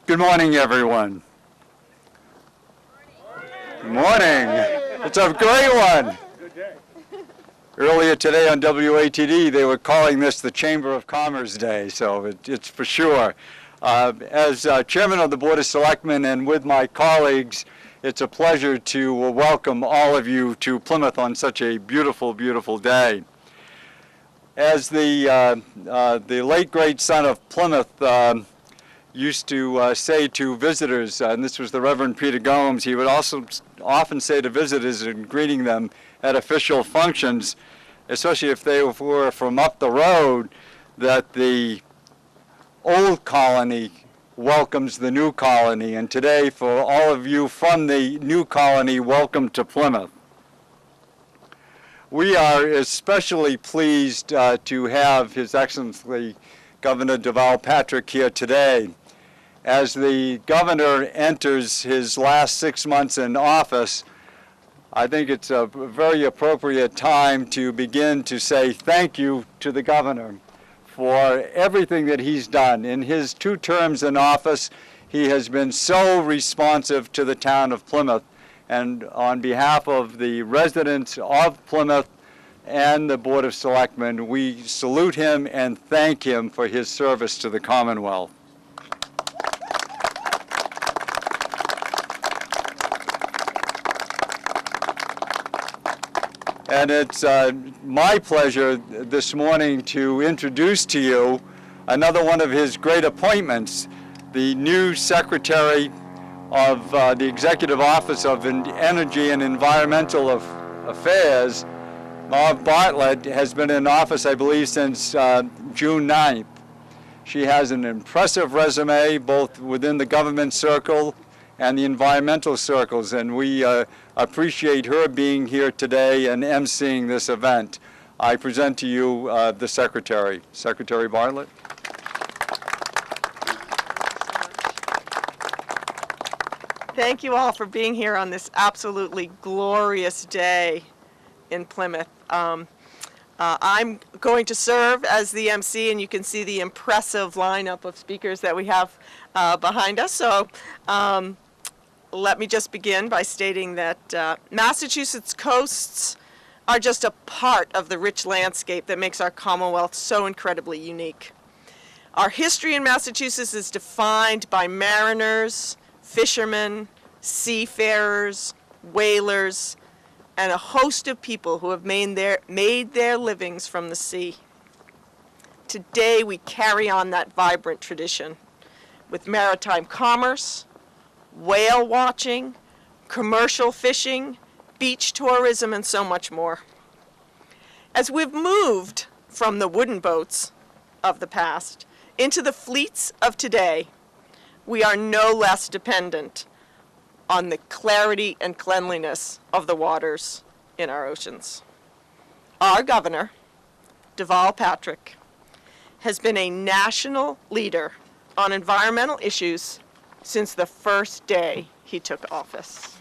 Good morning, everyone. Good morning. It's a great one. Earlier today on WATD, they were calling this the Chamber of Commerce Day, so it's for sure. As Chairman of the Board of Selectmen and with my colleagues, it's a pleasure to welcome all of you to Plymouth on such a beautiful, beautiful day. As the late great son of Plymouth used to say to visitors, and this was the Reverend Peter Gomes, he would also often say to visitors in greeting them at official functions, especially if they were from up the road, that the old colony welcomes the new colony. And today, for all of you from the new colony, welcome to Plymouth. We are especially pleased to have His Excellency Governor Deval Patrick here today. As the governor enters his last 6 months in office, I think it's a very appropriate time to begin to say thank you to the governor for everything that he's done. In his 2 terms in office, he has been so responsive to the town of Plymouth. And on behalf of the residents of Plymouth and the Board of Selectmen, we salute him and thank him for his service to the Commonwealth. And it's my pleasure this morning to introduce to you another one of his great appointments, the new Secretary of the Executive Office of Energy and Environmental Affairs. Marv Bartlett has been in office, I believe, since June 9th. She has an impressive resume, both within the government circle and the environmental circles, and we appreciate her being here today and emceeing this event. I present to you the Secretary. Secretary Bartlett. Thank you all for being here on this absolutely glorious day in Plymouth. I'm going to serve as the MC, and you can see the impressive lineup of speakers that we have behind us. So let me just begin by stating that Massachusetts coasts are just a part of the rich landscape that makes our Commonwealth so incredibly unique. Our history in Massachusetts is defined by mariners, fishermen, seafarers, whalers, and a host of people who have made their livings from the sea. Today, we carry on that vibrant tradition with maritime commerce, whale watching, commercial fishing, beach tourism, and so much more. As we've moved from the wooden boats of the past into the fleets of today, we are no less dependent on the clarity and cleanliness of the waters in our oceans. Our governor, Deval Patrick, has been a national leader on environmental issues since the first day he took office.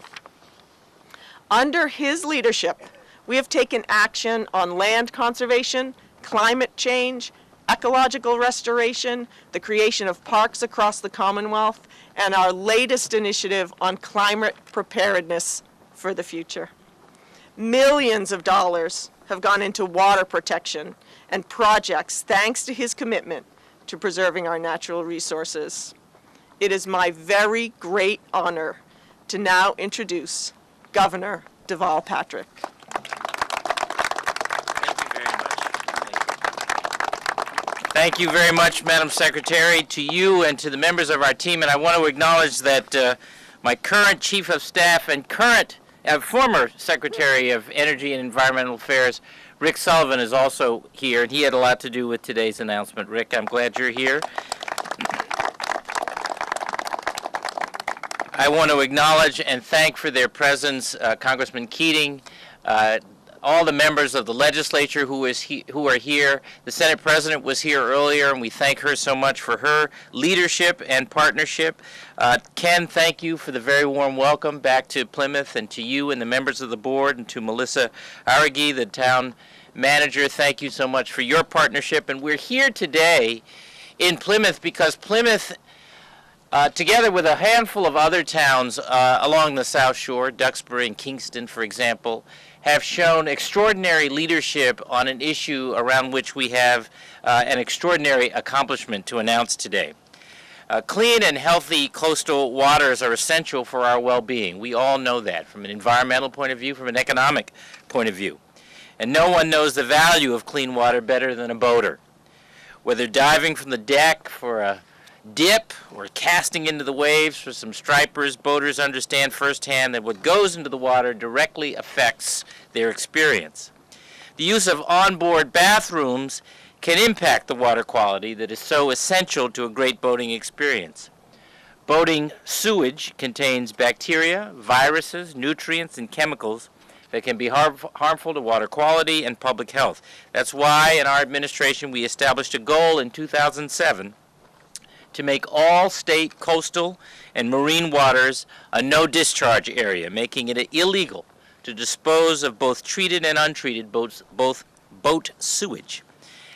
Under his leadership, we have taken action on land conservation, climate change, ecological restoration, the creation of parks across the Commonwealth, and our latest initiative on climate preparedness for the future. Millions of dollars have gone into water protection and projects thanks to his commitment to preserving our natural resources. It is my very great honor to now introduce Governor Deval Patrick. Thank you very much, Madam Secretary, to you and to the members of our team. And I want to acknowledge that my current Chief of Staff and former Secretary of Energy and Environmental Affairs, Rick Sullivan, is also here, and he had a lot to do with today's announcement. Rick, I'm glad you're here. I want to acknowledge and thank for their presence Congressman Keating, all the members of the legislature who are here. The Senate President was here earlier, and we thank her so much for her leadership and partnership. Ken, thank you for the very warm welcome back to Plymouth, and to you and the members of the board, and to Melissa Aragi, the town manager. Thank you so much for your partnership. And we're here today in Plymouth because Plymouth Together with a handful of other towns along the South Shore, Duxbury and Kingston, for example, have shown extraordinary leadership on an issue around which we have an extraordinary accomplishment to announce today. Clean and healthy coastal waters are essential for our well-being. We all know that from an environmental point of view, from an economic point of view. And no one knows the value of clean water better than a boater. Whether diving from the deck for a dip or casting into the waves for some stripers, boaters understand firsthand that what goes into the water directly affects their experience. The use of onboard bathrooms can impact the water quality that is so essential to a great boating experience. Boating sewage contains bacteria, viruses, nutrients, and chemicals that can be harmful to water quality and public health. That's why in our administration we established a goal in 2007 to make all state coastal and marine waters a no-discharge area, making it illegal to dispose of both treated and untreated boat sewage.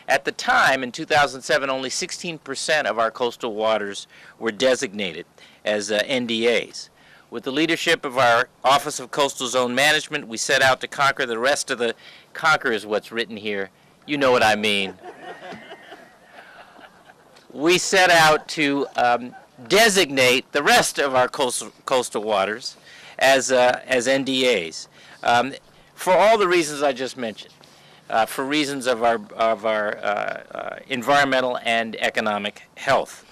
At the time, in 2007, only 16% of our coastal waters were designated as NDAs. With the leadership of our Office of Coastal Zone Management, we set out to conquer the rest of the, conquer is what's written here, you know what I mean. We set out to designate the rest of our coastal waters as NDAs for all the reasons I just mentioned, for reasons of our environmental and economic health.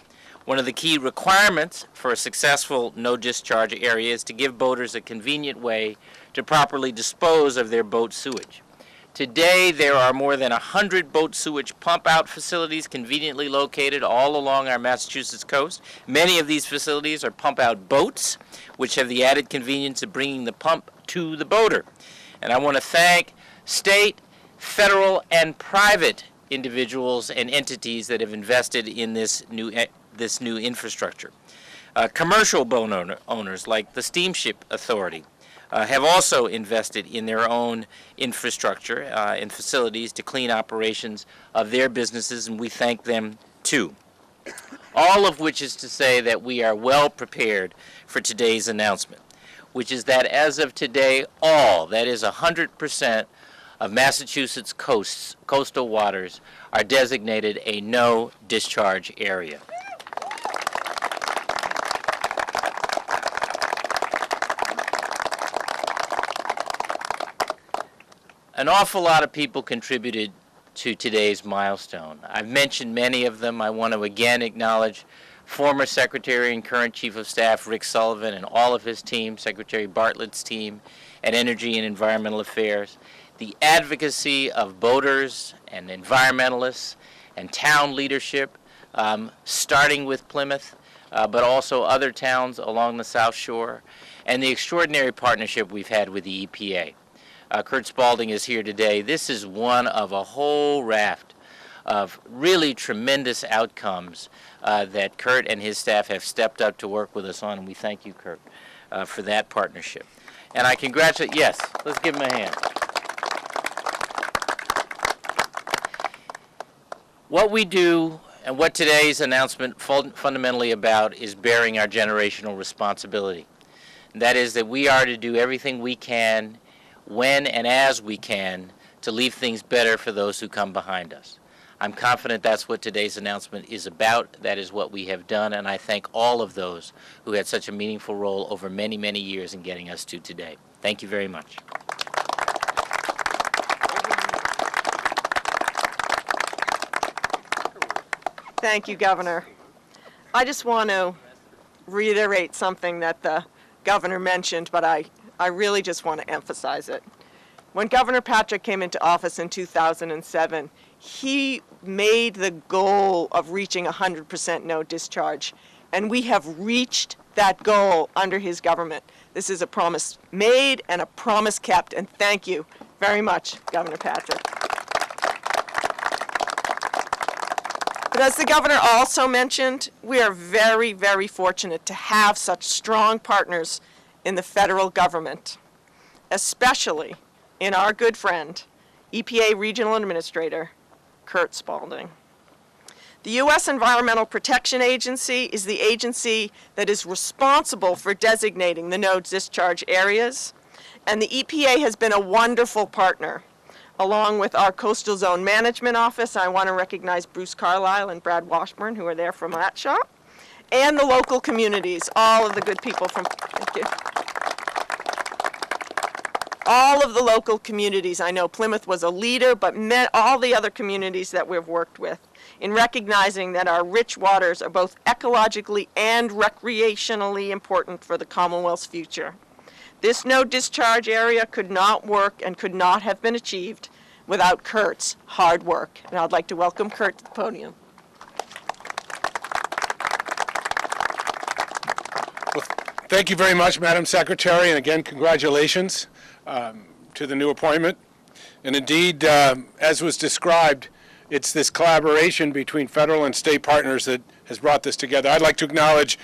One of the key requirements for a successful no-discharge area is to give boaters a convenient way to properly dispose of their boat sewage. Today, there are more than 100 boat sewage pump-out facilities conveniently located all along our Massachusetts coast. Many of these facilities are pump-out boats, which have the added convenience of bringing the pump to the boater. And I want to thank state, federal, and private individuals and entities that have invested in this new infrastructure. Commercial boat owners like the Steamship Authority have also invested in their own infrastructure and facilities to clean operations of their businesses, and we thank them too. All of which is to say that we are well prepared for today's announcement, which is that as of today, that is 100% of Massachusetts coastal waters are designated a no-discharge area. An awful lot of people contributed to today's milestone. I've mentioned many of them. I want to again acknowledge former Secretary and current Chief of Staff Rick Sullivan and all of his team, Secretary Bartlett's team at Energy and Environmental Affairs, the advocacy of boaters and environmentalists and town leadership, starting with Plymouth, but also other towns along the South Shore, and the extraordinary partnership we've had with the EPA. Kurt Spaulding is here today. This is one of a whole raft of really tremendous outcomes that Kurt and his staff have stepped up to work with us on, and we thank you, Kurt, for that partnership. And I congratulate, yes, let's give him a hand. What we do and what today's announcement fundamentally about is bearing our generational responsibility. And that is that we are to do everything we can when and as we can to leave things better for those who come behind us. I'm confident that's what today's announcement is about. That is what we have done, and I thank all of those who had such a meaningful role over many, many years in getting us to today. Thank you very much. Thank you, Governor. I just want to reiterate something that the Governor mentioned, but I really just want to emphasize it. When Governor Patrick came into office in 2007, he made the goal of reaching 100% no discharge, and we have reached that goal under his government. This is a promise made and a promise kept, and thank you very much, Governor Patrick. But as the Governor also mentioned, we are very, very fortunate to have such strong partners in the federal government, especially in our good friend, EPA Regional Administrator Kurt Spaulding. The U.S. Environmental Protection Agency is the agency that is responsible for designating the no discharge areas, and the EPA has been a wonderful partner. Along with our Coastal Zone Management Office, I want to recognize Bruce Carlisle and Brad Washburn, who are there from that shop, and the local communities, all of the good people from, thank you. All of the local communities. I know Plymouth was a leader, but all the other communities that we've worked with in recognizing that our rich waters are both ecologically and recreationally important for the Commonwealth's future. This no discharge area could not work and could not have been achieved without Kurt's hard work. And I'd like to welcome Kurt to the podium. Well, thank you very much, Madam Secretary, and again, congratulations to the new appointment. And indeed, as was described, it's this collaboration between federal and state partners that has brought this together. I'd like to acknowledge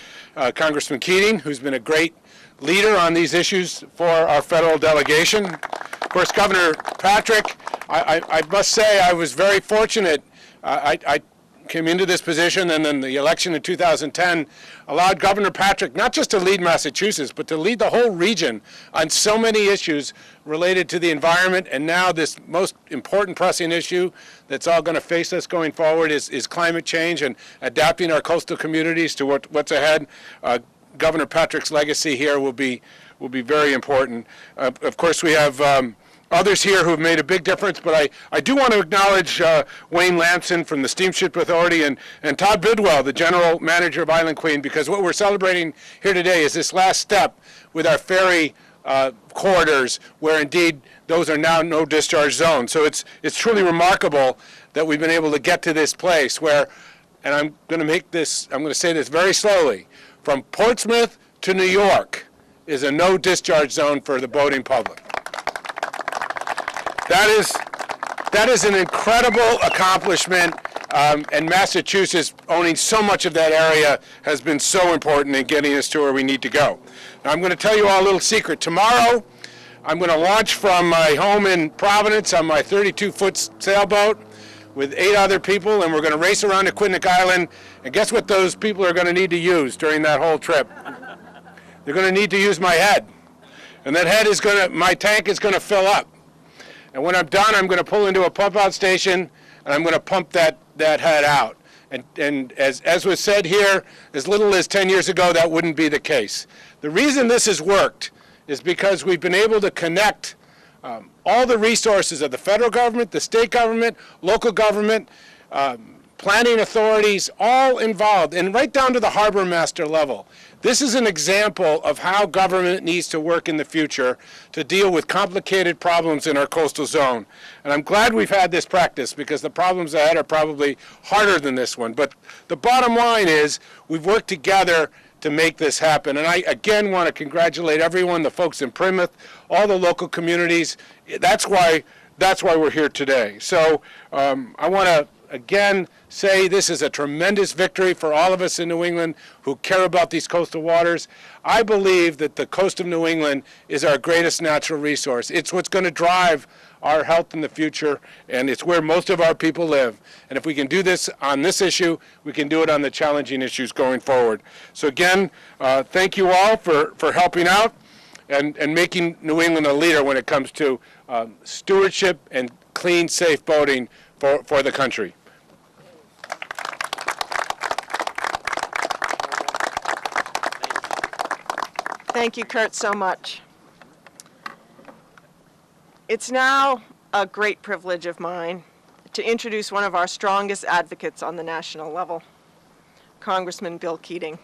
Congressman Keating, who's been a great leader on these issues for our federal delegation. Of course, Governor Patrick, I must say I was very fortunate. I came into this position, and then the election in 2010 allowed Governor Patrick not just to lead Massachusetts, but to lead the whole region on so many issues related to the environment. And now this most important pressing issue that's all going to face us going forward is climate change and adapting our coastal communities to what's ahead. Governor Patrick's legacy here will be very important. Of course, we have others here who have made a big difference, but I do want to acknowledge Wayne Lamson from the Steamship Authority and Todd Bidwell, the General Manager of Island Queen, because what we're celebrating here today is this last step with our ferry corridors, where indeed those are now no discharge zones. So it's truly remarkable that we've been able to get to this place where, and I'm going to say this very slowly, from Portsmouth to New York is a no discharge zone for the boating public. That is an incredible accomplishment, and Massachusetts owning so much of that area has been so important in getting us to where we need to go. Now, I'm going to tell you all a little secret. Tomorrow, I'm going to launch from my home in Providence on my 32-foot sailboat with 8 other people, and we're going to race around Aquidneck Island, and guess what those people are going to need to use during that whole trip? They're going to need to use my head, and that head is my tank is going to fill up. And when I'm done, I'm going to pull into a pump-out station, and I'm going to pump that head out. And as was said here, as little as 10 years ago, that wouldn't be the case. The reason this has worked is because we've been able to connect all the resources of the federal government, the state government, local government, planning authorities, all involved, and right down to the harbor master level. This is an example of how government needs to work in the future to deal with complicated problems in our coastal zone. And I'm glad we've had this practice, because the problems ahead are probably harder than this one. But the bottom line is we've worked together to make this happen. And I, again, want to congratulate everyone, the folks in Plymouth, all the local communities. That's why we're here today. So I want to, again, say this is a tremendous victory for all of us in New England who care about these coastal waters. I believe that the coast of New England is our greatest natural resource. It's what's going to drive our health in the future, and it's where most of our people live. And if we can do this on this issue, we can do it on the challenging issues going forward. So again, thank you all for helping out and making New England a leader when it comes to stewardship and clean, safe boating for the country. Thank you, Kurt, so much. It's now a great privilege of mine to introduce one of our strongest advocates on the national level, Congressman Bill Keating.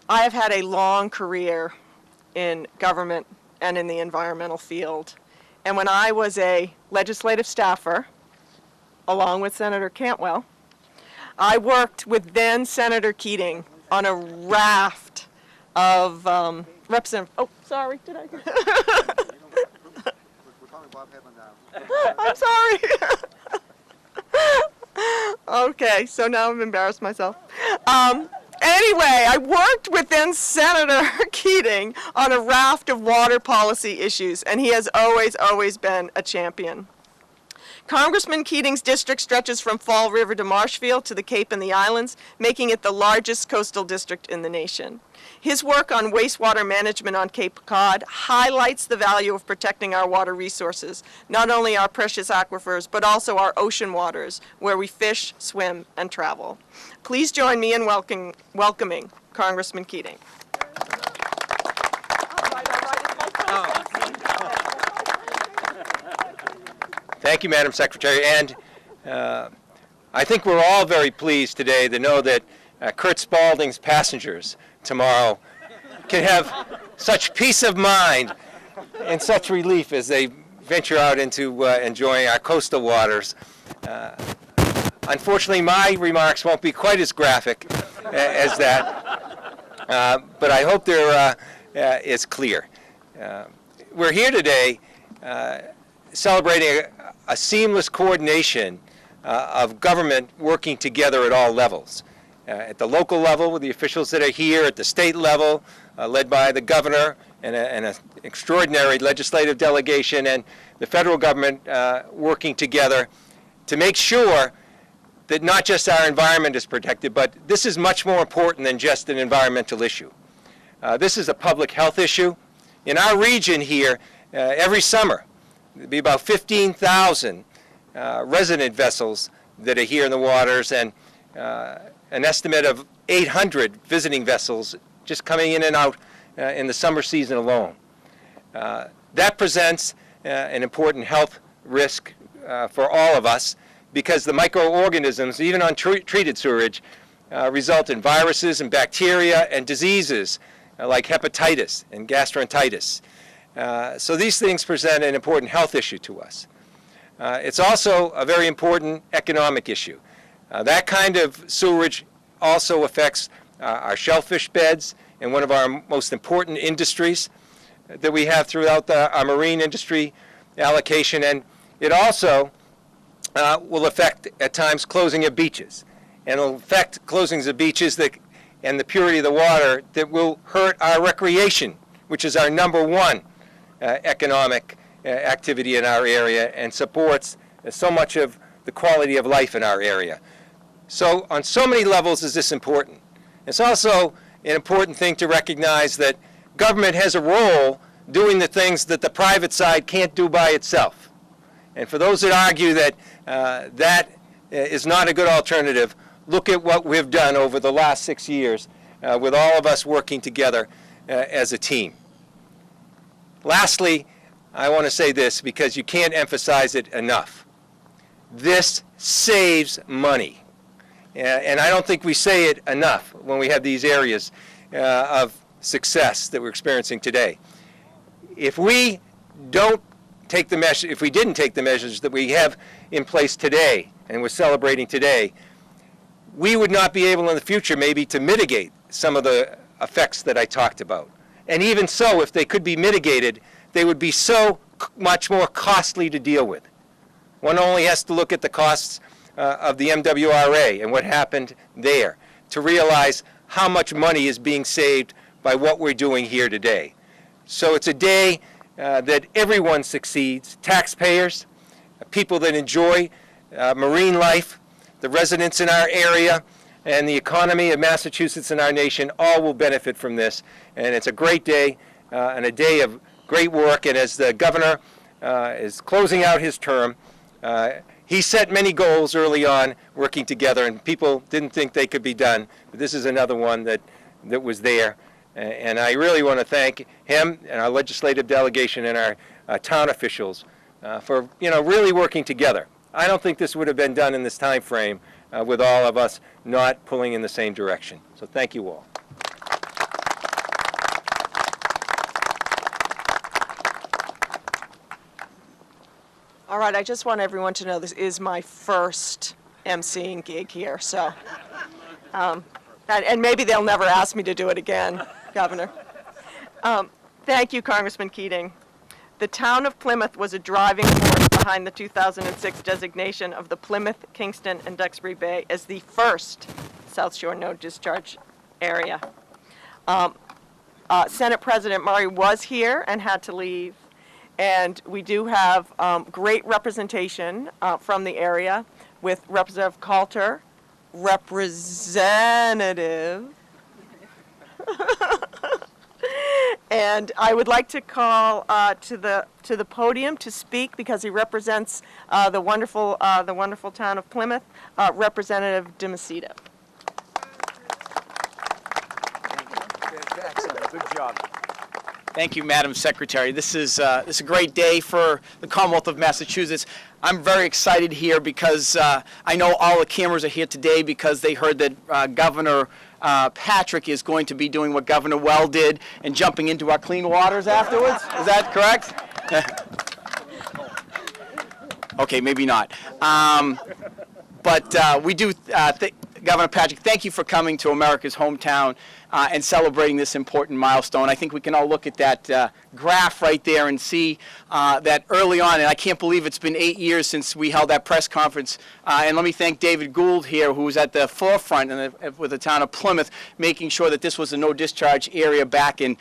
I have had a long career in government and in the environmental field. And when I was a legislative staffer, along with Senator Cantwell, I worked with then Senator Keating on a raft of representative. Oh, sorry, did I? We're calling Bob Hedlund now. I'm sorry. Okay, so now I've embarrassed myself. Anyway, I worked with then Senator Keating on a raft of water policy issues, and he has always been a champion. Congressman Keating's district stretches from Fall River to Marshfield to the Cape and the Islands, making it the largest coastal district in the nation. His work on wastewater management on Cape Cod highlights the value of protecting our water resources, not only our precious aquifers, but also our ocean waters, where we fish, swim, and travel. Please join me in welcoming Congressman Keating. Thank you, Madam Secretary. And I think we're all very pleased today to know that Kurt Spalding's passengers tomorrow can have such peace of mind and such relief as they venture out into enjoying our coastal waters. Unfortunately, my remarks won't be quite as graphic as that, but I hope it's clear. We're here today celebrating a seamless coordination of government working together at all levels. At the local level with the officials that are here, at the state level, led by the governor and an extraordinary legislative delegation, and the federal government working together to make sure that not just our environment is protected, but this is much more important than just an environmental issue. This is a public health issue. In our region here, every summer, there'll be about 15,000 resident vessels that are here in the waters, and an estimate of 800 visiting vessels just coming in and out in the summer season alone. That presents an important health risk for all of us, because the microorganisms, even on treated sewage, result in viruses and bacteria and diseases like hepatitis and gastroenteritis. So these things present an important health issue to us. It's also a very important economic issue. That kind of sewerage also affects our shellfish beds and one of our most important industries that we have throughout our marine industry allocation, and it also will affect, at times, closing of beaches. And it will affect closings of beaches and the purity of the water that will hurt our recreation, which is our #1 economic activity in our area and supports so much of the quality of life in our area. So on so many levels is this important. It's also an important thing to recognize that government has a role doing the things that the private side can't do by itself. And for those that argue that that is not a good alternative, look at what we've done over the last 6 years with all of us working together as a team. Lastly, I want to say this because you can't emphasize it enough. This saves money. And I don't think we say it enough when we have these areas of success that we're experiencing today. If we didn't take the measures that we have in place today and we're celebrating today, we would not be able in the future maybe to mitigate some of the effects that I talked about. And even so, if they could be mitigated, they would be so much more costly to deal with. One only has to look at the costs of the MWRA and what happened there to realize how much money is being saved by what we're doing here today. So it's a day that everyone succeeds, taxpayers, people that enjoy marine life, the residents in our area, and the economy of Massachusetts and our nation all will benefit from this. And it's a great day and a day of great work. And as the governor is closing out his term, he set many goals early on working together, and people didn't think they could be done. But this is another one that was there. And I really want to thank him and our legislative delegation and our town officials for really working together. I don't think this would have been done in this time frame with all of us not pulling in the same direction. So thank you all. All right, I just want everyone to know this is my first emceeing gig here, so, and maybe they'll never ask me to do it again, Governor. Thank you, Congressman Keating. The town of Plymouth was a driving force behind the 2006 designation of the Plymouth, Kingston, and Duxbury Bay as the first South Shore no discharge area. Senate President Murray was here and had to leave, And we do have great representation from the area with Representative Coulter, Representative, and I would like to call to the podium to speak because he represents the wonderful town of Plymouth, Representative DiMacedo. Excellent. Good job. Thank you, Madam Secretary. This is a great day for the Commonwealth of Massachusetts. I'm very excited here because I know all the cameras are here today because they heard that Governor Patrick is going to be doing what Governor Well did and jumping into our clean waters afterwards. Is that correct? Okay, maybe not. But we do Governor Patrick, thank you for coming to America's hometown and celebrating this important milestone. I think we can all look at that graph right there and see that early on, and I can't believe it's been 8 years since we held that press conference. And let me thank David Gould here, who was at the forefront with the town of Plymouth, making sure that this was a no discharge area back in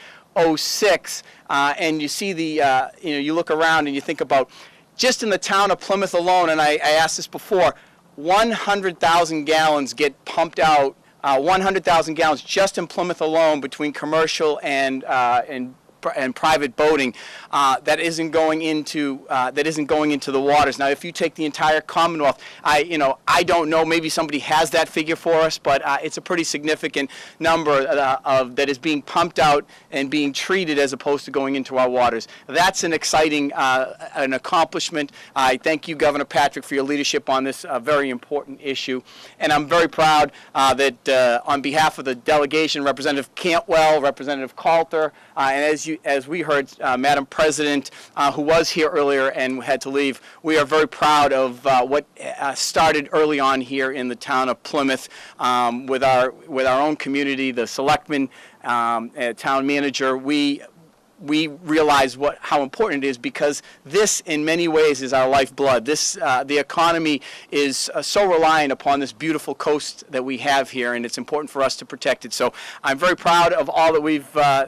'06. And you see you look around and you think about just in the town of Plymouth alone, and I asked this before, 100,000 gallons get pumped out, 100,000 gallons just in Plymouth alone between commercial and private boating that isn't going into the waters. Now, if you take the entire Commonwealth, I don't know. Maybe somebody has that figure for us, but it's a pretty significant number that is being pumped out and being treated as opposed to going into our waters. That's an exciting an accomplishment. I thank you, Governor Patrick, for your leadership on this very important issue, and I'm very proud that on behalf of the delegation, Representative Cantwell, Representative Coulter, and as we heard, Madam President, who was here earlier and had to leave, we are very proud of what started early on here in the town of Plymouth with our own community, the selectmen, town manager. We realize how important it is because this, in many ways, is our lifeblood. The economy is so reliant upon this beautiful coast that we have here, and it's important for us to protect it. So I'm very proud of all that we've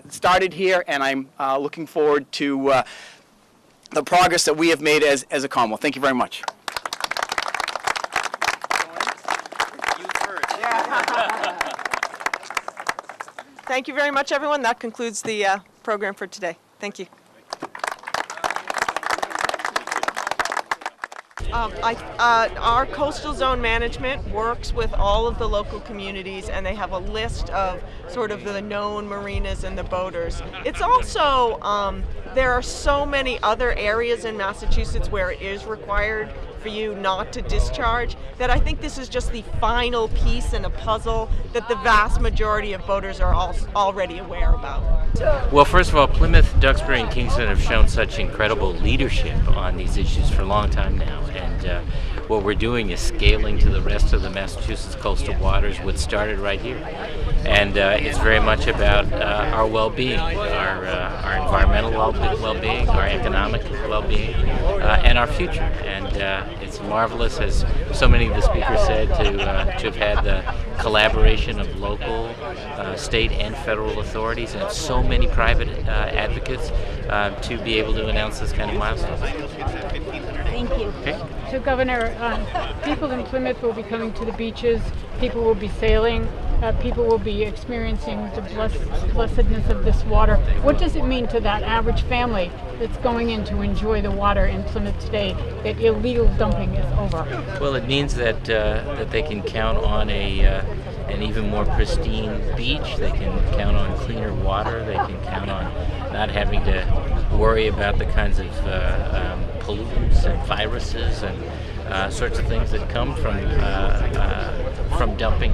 started here, and I'm looking forward to the progress that we have made as a Commonwealth. Thank you very much. Thank you very much, everyone. That concludes the program for today. Thank you. Our coastal zone management works with all of the local communities, and they have a list of sort of the known marinas and the boaters. It's also, there are so many other areas in Massachusetts where it is required for you not to discharge, that I think this is just the final piece in a puzzle that the vast majority of boaters are already aware about. Well, first of all, Plymouth, Duxbury, and Kingston have shown such incredible leadership on these issues for a long time now, and what we're doing is scaling to the rest of the Massachusetts coastal waters what started right here. And it's very much about our well-being, our environmental well-being, our economic well-being, and our future. And it's marvelous, as so many of the speakers said, to have had the collaboration of local, state, and federal authorities, and so many private advocates to be able to announce this kind of milestone. Thank you. Okay. So, Governor, people in Plymouth will be coming to the beaches, people will be sailing, people will be experiencing the blessedness of this water. What does it mean to that average family that's going in to enjoy the water in Plymouth today that illegal dumping is over? Well, it means that they can count on an even more pristine beach. They can count on cleaner water. They can count on not having to worry about the kinds of pollutants and viruses and sorts of things that come from dumping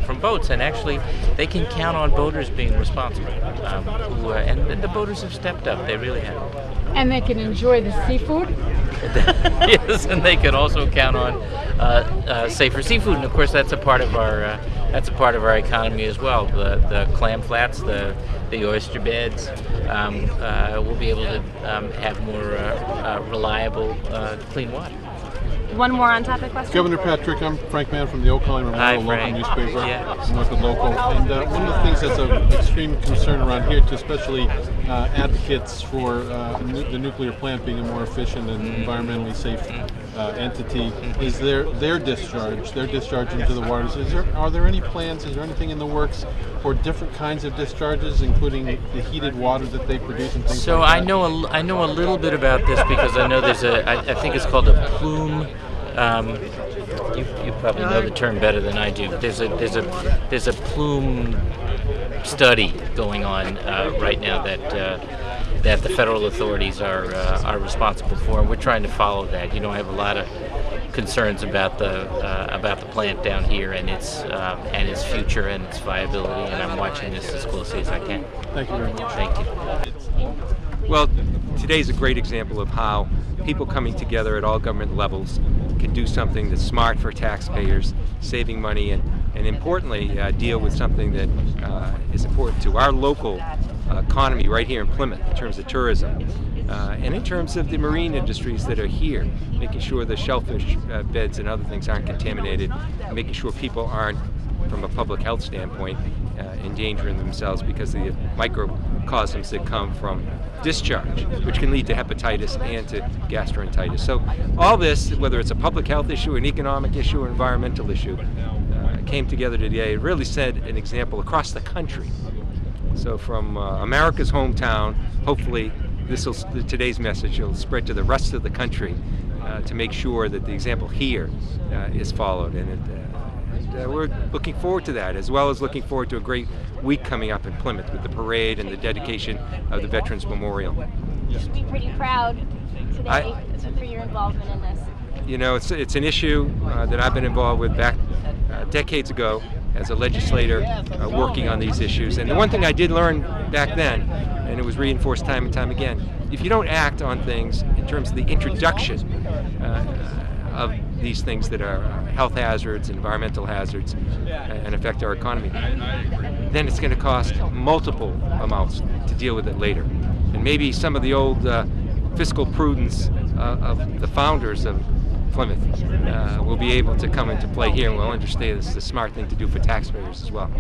from boats. And actually, they can count on boaters being responsible. And the boaters have stepped up. They really have. And they can enjoy the seafood? Yes, and they can also count on safer seafood. And of course, that's a part of our economy as well. The clam flats, the oyster beds. We'll be able to have more reliable, clean water. one more on-topic question. Governor Patrick, I'm Frank Mann from the Oak Colony Memorial local Frank. newspaper. Yeah. I'm with the local. And one of the things that's of extreme concern around here, to especially advocates for the nuclear plant being a more efficient and environmentally safe entity, is their discharge into the waters. Are there any plans? Is there anything in the works for different kinds of discharges, including the heated water that they produce and things So like that? I know a little bit about this because I know there's I think it's called a plume. You probably know the term better than I do. There's a plume study going on right now that the federal authorities are responsible for, and we're trying to follow that. You know, I have a lot of concerns about the plant down here and its future and its viability, and I'm watching this as closely as I can. Thank you very much. Thank you. Well, today's a great example of how people coming together at all government levels can do something that's smart for taxpayers, saving money, and importantly, deal with something that is important to our local economy right here in Plymouth in terms of tourism. And in terms of the marine industries that are here, making sure the shellfish beds and other things aren't contaminated, making sure people aren't, from a public health standpoint, endangering themselves because of the microcosms that come from discharge, which can lead to hepatitis and to gastroenteritis. So all this, whether it's a public health issue, an economic issue, or environmental issue, came together today. It really set an example across the country. So from America's hometown, hopefully today's message will spread to the rest of the country to make sure that the example here is followed. And we're looking forward to that, as well as looking forward to a great week coming up in Plymouth with the parade and the dedication of the Veterans Memorial. You should be pretty proud today for your involvement in this. You know, it's an issue that I've been involved with back decades ago as a legislator working on these issues. And the one thing I did learn back then, and it was reinforced time and time again, if you don't act on things in terms of the introduction of these things that are health hazards, environmental hazards, and affect our economy, then it's going to cost multiple amounts to deal with it later. And maybe some of the old fiscal prudence of the founders of Plymouth will be able to come into play here, and we'll understand it's the smart thing to do for taxpayers as well.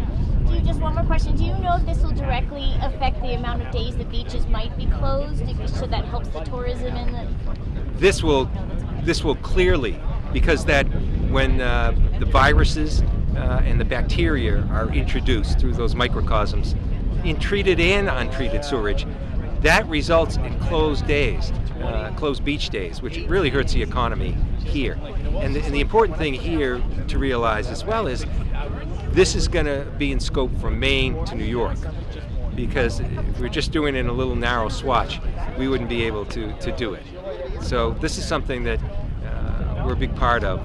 Just one more question. Do you know if this will directly affect the amount of days the beaches might be closed, so that helps the tourism in the... This will clearly, because that when the viruses and the bacteria are introduced through those microcosms in treated and untreated sewerage, that results in closed days, closed beach days, which really hurts the economy here. And the important thing here to realize as well is this is going to be in scope from Maine to New York, because if we're just doing it in a little narrow swatch, we wouldn't be able to do it. So this is something that we're a big part of,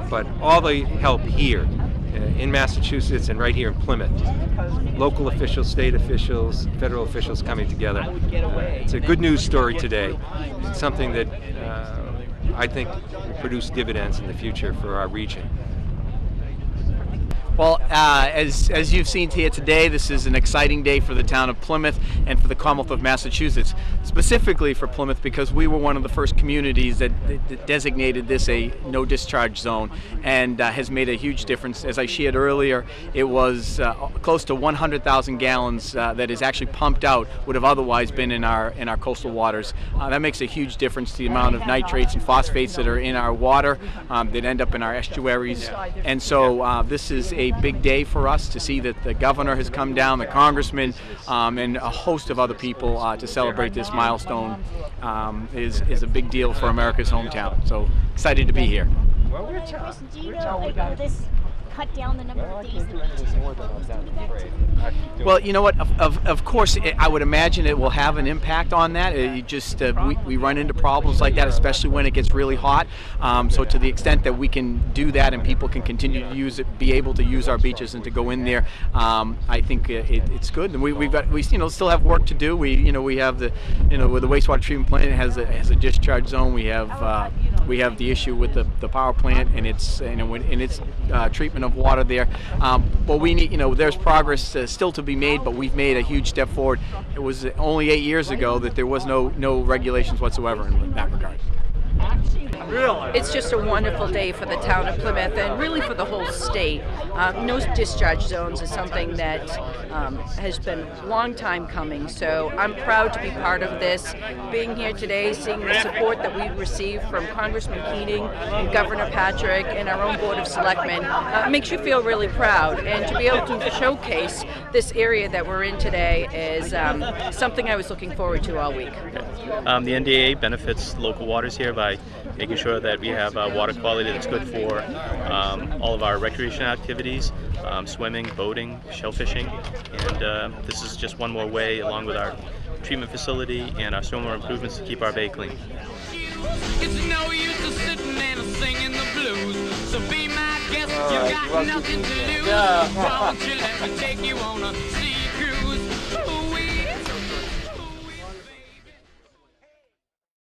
but all the help here in Massachusetts and right here in Plymouth, local officials, state officials, federal officials coming together. It's a good news story today. It's something that I think will produce dividends in the future for our region. Well, as you've seen here today, this is an exciting day for the town of Plymouth and for the Commonwealth of Massachusetts, specifically for Plymouth because we were one of the first communities that designated this a no discharge zone, and has made a huge difference. As I shared earlier, it was close to 100,000 gallons that is actually pumped out would have otherwise been in our coastal waters. That makes a huge difference to the amount of nitrates and phosphates that are in our water that end up in our estuaries, and so this is a big day for us to see that the governor has come down, the congressman, and a host of other people to celebrate this milestone. Is a big deal for America's hometown. So excited to be here. Do you know, will this cut down the number of days the beaches are closed due to that? Well, you know what? Of course, I would imagine it will have an impact on that. We run into problems like that, especially when it gets really hot. So to the extent that we can do that and people can continue to use it, be able to use our beaches and to go in there, I think it's good. And we still have work to do. We have the with the wastewater treatment plant, it has a discharge zone. We have the issue with the power plant and its treatment of water there. But we need there's progress still to be made, but we've made a huge step forward. It was only 8 years ago that there was no regulations whatsoever in that regard. It's just a wonderful day for the town of Plymouth and really for the whole state. No discharge zones is something that has been a long time coming, so I'm proud to be part of this. Being here today, seeing the support that we've received from Congressman Keating and Governor Patrick and our own Board of Selectmen makes you feel really proud. And to be able to showcase this area that we're in today is something I was looking forward to all week. The NDAA benefits local waters here by making sure that we have water quality that's good for all of our recreation activities, swimming, boating, shellfishing, and this is just one more way, along with our treatment facility and our stormwater improvements, to keep our bay clean. It's no use to sitting and singing the blues. So be my guest, you got nothing to lose. Why don't you let me take you on a